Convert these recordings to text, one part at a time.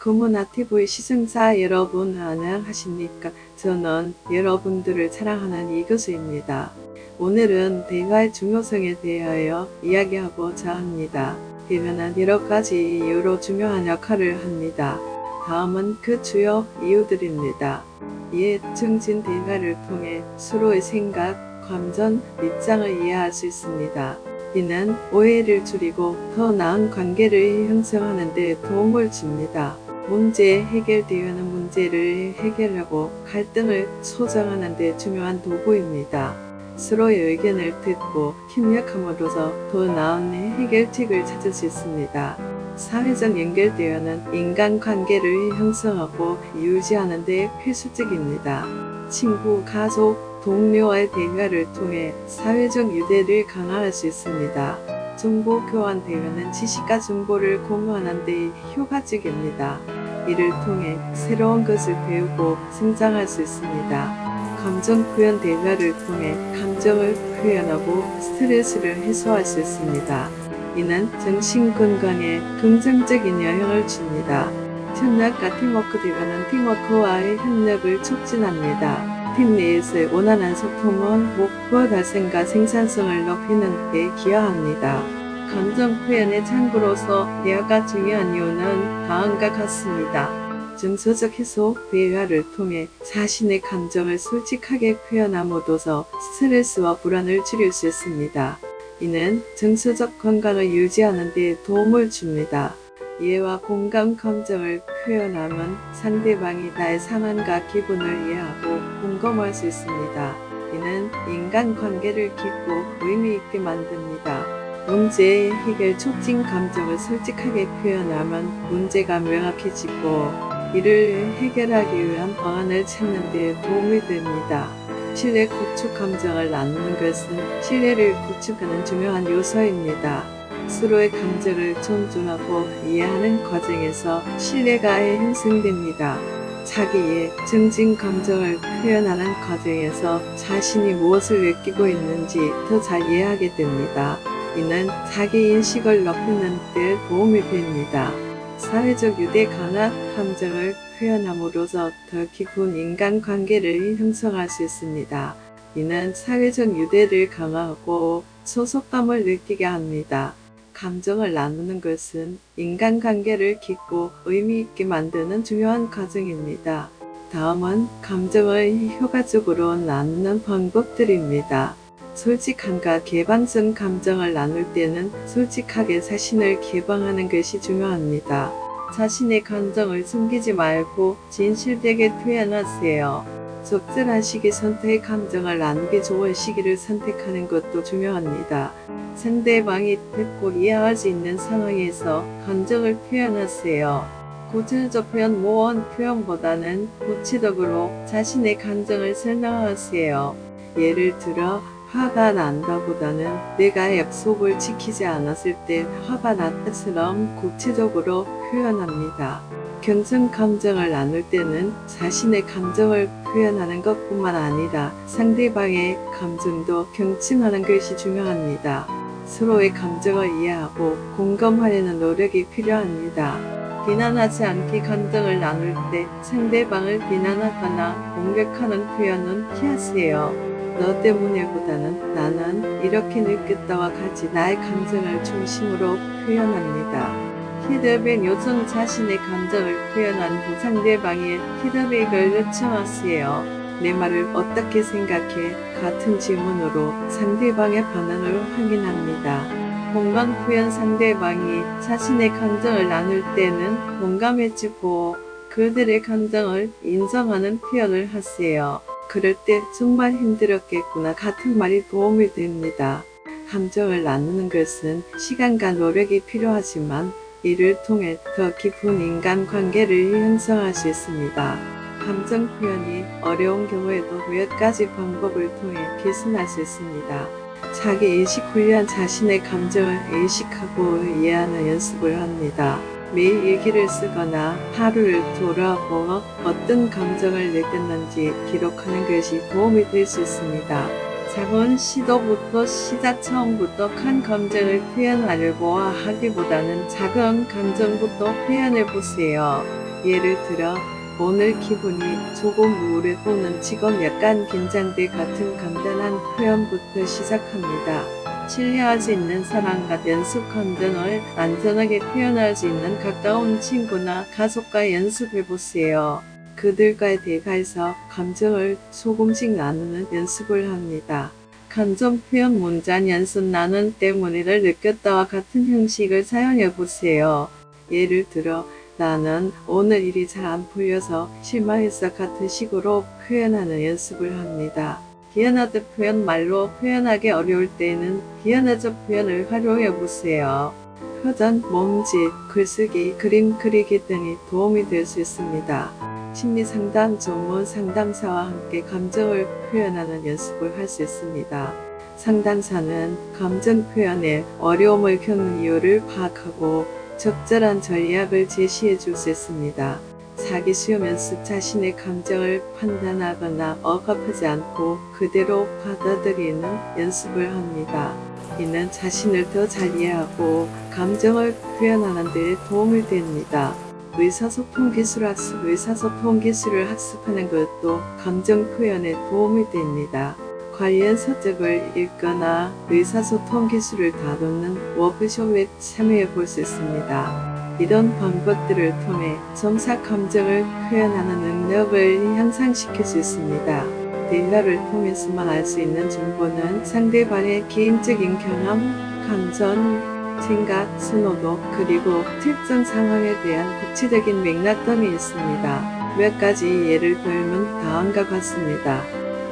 구문아TV 시청자 여러분 안녕하십니까. 저는 여러분들을 사랑하는 이교수입니다. 오늘은 대화의 중요성에 대하여 이야기하고자 합니다. 대화는 여러가지 이유로 중요한 역할을 합니다. 다음은 그 주요 이유들입니다. 이에 증진 대화를 통해 서로의 생각, 감정, 입장을 이해할 수 있습니다. 이는 오해를 줄이고 더 나은 관계를 형성하는 데 도움을 줍니다. 문제 해결 대화는 문제를 해결하고 갈등을 소정하는 데 중요한 도구입니다. 서로의 의견을 듣고 협력함으로써 더 나은 해결책을 찾을 수 있습니다. 사회적 연결 대화는 인간관계를 형성하고 유지하는 데 필수적입니다. 친구, 가족, 동료와의 대화를 통해 사회적 유대를 강화할 수 있습니다. 정보 교환 대화는 지식과 정보를 공유하는 데 효과적입니다. 이를 통해 새로운 것을 배우고 성장할 수 있습니다. 감정 표현 대화를 통해 감정을 표현하고 스트레스를 해소할 수 있습니다. 이는 정신 건강에 긍정적인 영향을 줍니다. 협력과 팀워크 대화는 팀워크와의 협력을 촉진합니다. 팀 내에서의 원활한 소통은 목표 달성과 생산성을 높이는 데 기여합니다. 감정 표현의 창구로서 대화가 중요한 이유는 다음과 같습니다. 정서적 해소 대화를 통해 자신의 감정을 솔직하게 표현함으로써 스트레스와 불안을 줄일 수 있습니다. 이는 정서적 건강을 유지하는 데 도움을 줍니다. 이해와 공감 감정을 표현하면 상대방이 나의 상황과 기분을 이해하고 공감할 수 있습니다. 이는 인간관계를 깊고 의미있게 만듭니다. 문제 해결 촉진 감정을 솔직하게 표현하면 문제가 명확해지고 이를 해결하기 위한 방안을 찾는 데 도움이 됩니다. 신뢰 구축 감정을 나누는 것은 신뢰를 구축하는 중요한 요소입니다. 서로의 감정을 존중하고 이해하는 과정에서 신뢰가 형성됩니다. 자기의 정신 감정을 표현하는 과정에서 자신이 무엇을 느끼고 있는지 더 잘 이해하게 됩니다. 이는 자기인식을 높이는 데 도움이 됩니다. 사회적 유대 강화 감정을 표현함으로써 더 깊은 인간관계를 형성할 수 있습니다. 이는 사회적 유대를 강화하고 소속감을 느끼게 합니다. 감정을 나누는 것은 인간관계를 깊고 의미있게 만드는 중요한 과정입니다. 다음은 감정을 효과적으로 나누는 방법들입니다. 솔직함과 개방성 감정을 나눌 때는 솔직하게 자신을 개방하는 것이 중요합니다. 자신의 감정을 숨기지 말고 진실되게 표현하세요. 적절한 시기 선택 감정을 나누기 좋은 시기를 선택하는 것도 중요합니다. 상대방이 듣고 이해할 수 있는 상황에서 감정을 표현하세요. 구체적 표현 모호한 표현보다는 구체적으로 자신의 감정을 설명하세요. 예를 들어 화가 난다보다는 내가 약속을 지키지 않았을 때 화가 났다처럼 구체적으로 표현합니다. 경청 감정을 나눌 때는 자신의 감정을 표현하는 것뿐만 아니라 상대방의 감정도 경청하는 것이 중요합니다. 서로의 감정을 이해하고 공감하려는 노력이 필요합니다. 비난하지 않게 감정을 나눌 때 상대방을 비난하거나 공격하는 표현은 피하세요. 너 때문에보다는 나는 이렇게 느꼈다와 같이 나의 감정을 중심으로 표현합니다. 피드백 요청 자신의 감정을 표현한 후 상대방의 피드백을 요청하세요. 내 말을 어떻게 생각해? 같은 질문으로 상대방의 반응을 확인합니다. 공감 표현 상대방이 자신의 감정을 나눌 때는 공감해주고 그들의 감정을 인정하는 표현을 하세요. 그럴 때 정말 힘들었겠구나 같은 말이 도움이 됩니다. 감정을 나누는 것은 시간과 노력이 필요하지만 이를 통해 더 깊은 인간관계를 형성할 수 있습니다. 감정 표현이 어려운 경우에도 몇 가지 방법을 통해 개선할 수 있습니다. 자기인식 훈련 자신의 감정을 인식하고 이해하는 연습을 합니다. 매일 일기를 쓰거나 하루를 돌아보며 어떤 감정을 느꼈는지 기록하는 것이 도움이 될 수 있습니다. 작은 시도부터 시작 처음부터 큰 감정을 표현하려고 하기보다는 작은 감정부터 표현해 보세요. 예를 들어 오늘 기분이 조금 우울해 또는 지금 약간 긴장돼 같은 간단한 표현부터 시작합니다. 신뢰할 수 있는 사람과 연습 감정을 안전하게 표현할 수 있는 가까운 친구나 가족과 연습해보세요. 그들과의 대화에서 감정을 조금씩 나누는 연습을 합니다. 감정 표현 문장 연습 나는 때문에를 느꼈다와 같은 형식을 사용해보세요. 예를 들어 나는 오늘 일이 잘 안 풀려서 실망했어 같은 식으로 표현하는 연습을 합니다. 비언어드 표현 말로 표현하기 어려울 때에는 비언어적 표현을 활용해 보세요. 표정, 몸짓, 글쓰기, 그림 그리기 등이 도움이 될 수 있습니다. 심리상담 전문 상담사와 함께 감정을 표현하는 연습을 할 수 있습니다. 상담사는 감정 표현에 어려움을 겪는 이유를 파악하고 적절한 전략을 제시해 줄 수 있습니다. 사기 시험 연습 자신의 감정을 판단하거나 억압하지 않고 그대로 받아들이는 연습을 합니다. 이는 자신을 더 잘 이해하고 감정을 표현하는 데 도움이 됩니다. 의사소통 기술 학습 의사소통 기술을 학습하는 것도 감정 표현에 도움이 됩니다. 관련 서적을 읽거나 의사소통 기술을 다루는 워크숍에 참여해 볼 수 있습니다. 이런 방법들을 통해 정착 감정을 표현하는 능력을 향상시킬 수 있습니다. 대화를 통해서만 알 수 있는 정보는 상대방의 개인적인 경험, 감정, 생각, 선호도, 그리고 특정 상황에 대한 구체적인 맥락 등이 있습니다. 몇 가지 예를 들면 다음과 같습니다.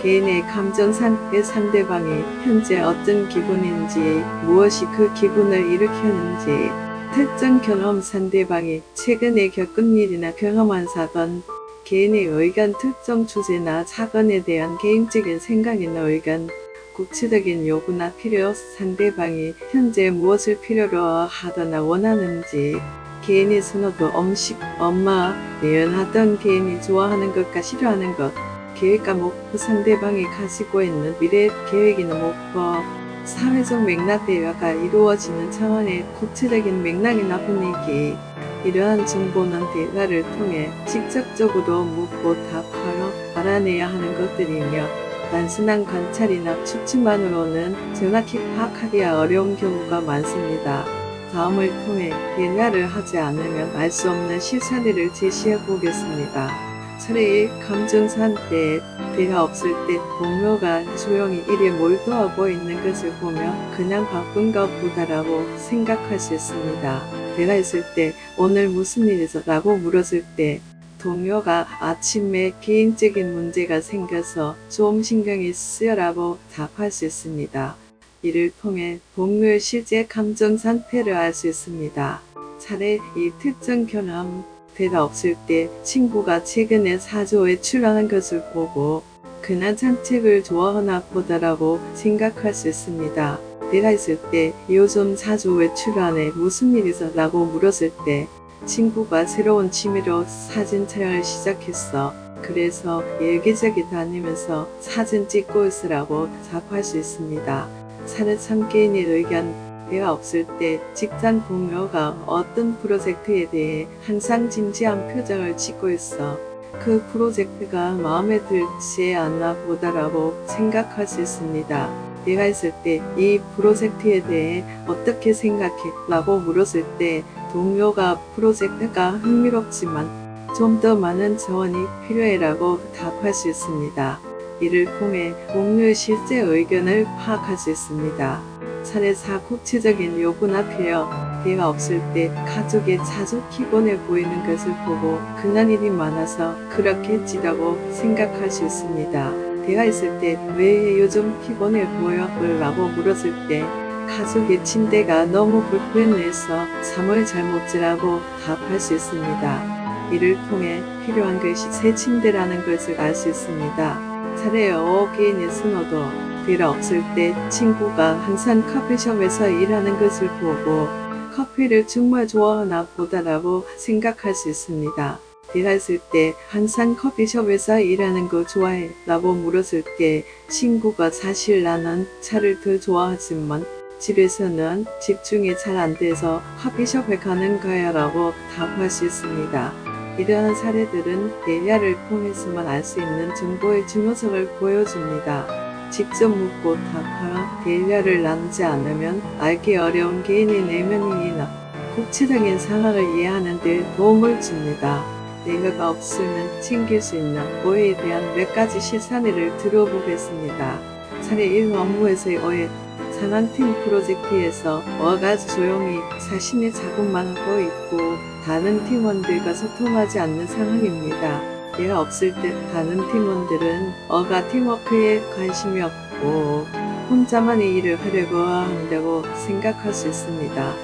개인의 감정 상태, 상대방이 현재 어떤 기분인지, 무엇이 그 기분을 일으켰는지, 특정 경험, 상대방이 최근에 겪은 일이나 경험한 사건, 개인의 의견, 특정 주제나 사건에 대한 개인적인 생각이나 의견, 구체적인 요구나 필요, 상대방이 현재 무엇을 필요로 하거나 원하는지, 개인의 선호도, 음식, 엄마, 예언하던 개인이 좋아하는 것과 싫어하는 것, 계획과 목표, 상대방이 가지고 있는 미래 계획이나 목표, 사회적 맥락 대화가 이루어지는 차원의 구체적인 맥락이나 분위기, 이러한 정보는 대화를 통해 직접적으로 묻고 답하여 알아내야 하는 것들이며 단순한 관찰이나 추측만으로는 정확히 파악하기 어려운 경우가 많습니다. 다음을 통해 대화를 하지 않으면 알 수 없는 실사례를 제시해 보겠습니다. 차례 1. 감정 상태. 대화 없을 때 동료가 조용히 일에 몰두하고 있는 것을 보며 그냥 바쁜 것보다라고 생각할 수 있습니다. 대화했을 때 오늘 무슨 일 있어? 라고 물었을 때 동료가 아침에 개인적인 문제가 생겨서 좀 신경이 쓰여 라고 답할 수 있습니다. 이를 통해 동료의 실제 감정 상태를 알 수 있습니다. 차례 2. 특정 경험. 대화 없을 때 친구가 최근에 사조에 출연한 것을 보고 그날 산책을 좋아하나 보다라고 생각할 수 있습니다. 대화했을 때 요즘 사조에 출연해 무슨 일 있어? 라고 물었을 때 친구가 새로운 취미로 사진 촬영을 시작했어. 그래서 여기저기 다니면서 사진 찍고 있으라고 답할 수 있습니다. 차례 3. 개인의 의견. 대화 없을 때 직장 동료가 어떤 프로젝트에 대해 항상 진지한 표정을 짓고 있어. 그 프로젝트가 마음에 들지 않나 보다라고 생각할 수 있습니다. 대화했을 때 이 프로젝트에 대해 어떻게 생각해? 라고 물었을 때 동료가 프로젝트가 흥미롭지만 좀 더 많은 자원이 필요해 라고 답할 수 있습니다. 이를 통해 동료의 실제 의견을 파악할 수 있습니다. 차례 4. 구체적인 요구나 필요. 대화 없을 때 가족이 자주 피곤해 보이는 것을 보고 그날 일이 많아서 그렇겠지라고 생각할 수 있습니다. 대화했을 때 왜 요즘 피곤해 보여? 라고 물었을 때 가족의 침대가 너무 불편해서 잠을 잘 못 자라고 답할 수 있습니다. 이를 통해 필요한 것이 새 침대라는 것을 알 수 있습니다. 차례 5. 개인의 선호도. 대화 없을 때 친구가 항상 커피숍에서 일하는 것을 보고 커피를 정말 좋아하나 보다라고 생각할 수 있습니다. 대화했을 때 항상 커피숍에서 일하는 거 좋아해? 라고 물었을 때 친구가 사실 나는 차를 더 좋아하지만 집에서는 집중이 잘 안 돼서 커피숍에 가는 거야 라고 답할 수 있습니다. 이러한 사례들은 대화를 통해서만 알 수 있는 정보의 중요성을 보여줍니다. 직접 묻고 답하여 대화를 나누지 않으면 알기 어려운 개인의 내면이나 구체적인 상황을 이해하는 데 도움을 줍니다. 대화가 없으면 챙길 수 있는 오해에 대한 몇 가지 실사례를 들어보겠습니다. 사례 1. 업무에서의 오해. 상한팀 프로젝트에서 어가 조용히 자신의 작업만 하고 있고 다른 팀원들과 소통하지 않는 상황입니다. 얘가 없을 때 다른 팀원들은 어가 팀워크에 관심이 없고 혼자만의 일을 하려고 한다고 생각할 수 있습니다.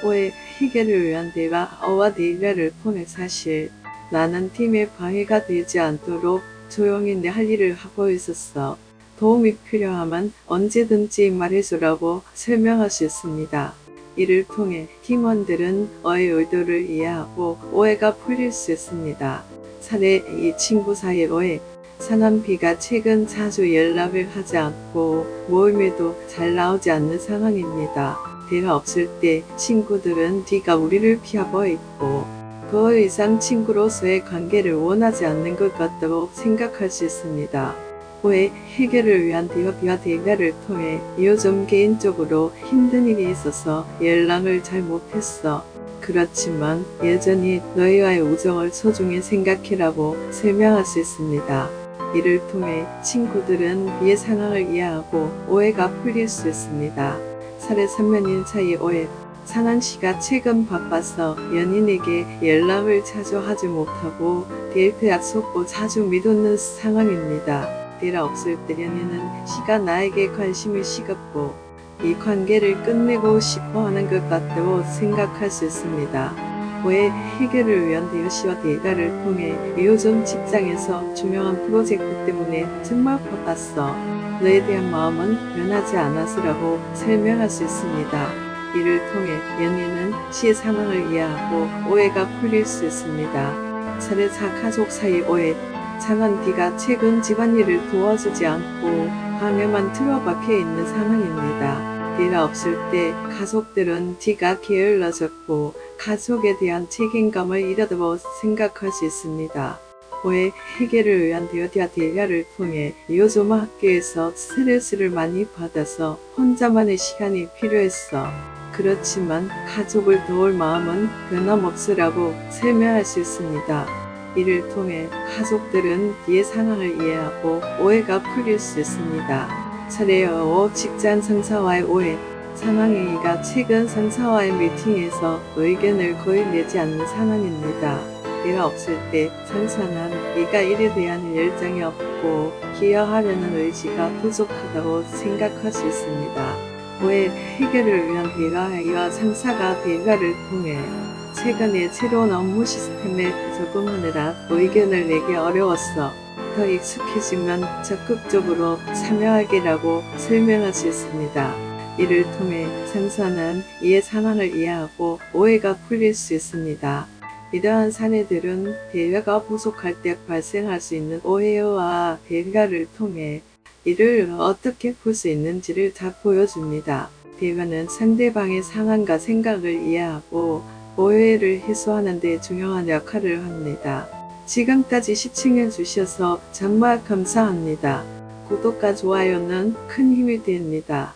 오해 해결을 위한 대화. 어와 대화를 통해 사실 나는 팀에 방해가 되지 않도록 조용히 내 할 일을 하고 있었어. 도움이 필요하면 언제든지 말해주라고 설명할 수 있습니다. 이를 통해 팀원들은 어의 의도를 이해하고 오해가 풀릴 수 있습니다. 사례 2. 친구 사이의 오해. 상한 B가 최근 자주 연락을 하지 않고 모임에도 잘 나오지 않는 상황입니다. 대화 없을 때 친구들은 D가 우리를 피하고 있고 더 이상 친구로서의 관계를 원하지 않는 것 같다고 생각할 수 있습니다. 오해 해결을 위한 대화와 대화를 통해 요즘 개인적으로 힘든 일이 있어서 연락을 잘 못했어. 그렇지만 여전히 너희와의 우정을 소중히 생각해라고 설명할 수 있습니다. 이를 통해 친구들은 B의 상황을 이해하고 오해가 풀릴 수 있습니다. 사례 3년 1차의 오해. 상한 씨가 최근 바빠서 연인에게 연락을 자주 하지 못하고 데이트 약속도 자주 미루는 상황입니다. 대화 없을 때 연인은 씨가 나에게 관심이 식었고 이 관계를 끝내고 싶어 하는 것 같다고 생각할 수 있습니다. 오해 해결을 위한 대화. 씨와 대화를 통해 요즘 직장에서 중요한 프로젝트 때문에 정말 바빴어. 너에 대한 마음은 변하지 않아서라고 설명할 수 있습니다. 이를 통해 연인은 씨의 상황을 이해하고 오해가 풀릴 수 있습니다. 사례 4. 가족 사이 오해. 상한 D가 최근 집안일을 도와주지 않고 방에만 틀어박혀 있는 상황입니다. 대화 없을 때 가족들은 D가 게을러졌고 가족에 대한 책임감을 잃었다고 생각할 수 있습니다. 오해 해결을 위한 대화를 통해 요즘 학교에서 스트레스를 많이 받아서 혼자만의 시간이 필요했어. 그렇지만 가족을 도울 마음은 변함없으라고 설명할 수 있습니다. 이를 통해 가족들은 D의 상황을 이해하고 오해가 풀릴 수 있습니다. 사례 5. 직장 상사와의 오해. 상황 A가 최근 상사와의 미팅에서 의견을 거의 내지 않는 상황입니다. 대화 없을 때 상사는 A가 일에 대한 열정이 없고 기여하려는 의지가 부족하다고 생각할 수 있습니다. 오해 해결을 위한 대화. A와 상사가 대화를 통해 최근에 새로운 업무 시스템에 적응하느라 의견을 내기 어려웠어. 더 익숙해지면 적극적으로 참여하기라고 설명할 수 있습니다. 이를 통해 상사는 이의 상황을 이해하고 오해가 풀릴 수 있습니다. 이러한 사례들은 대화가 부족할 때 발생할 수 있는 오해와 대화를 통해 이를 어떻게 풀 수 있는지를 다 보여줍니다. 대화는 상대방의 상황과 생각을 이해하고 오해를 해소하는 데 중요한 역할을 합니다. 지금까지 시청해 주셔서 정말 감사합니다. 구독과 좋아요는 큰 힘이 됩니다.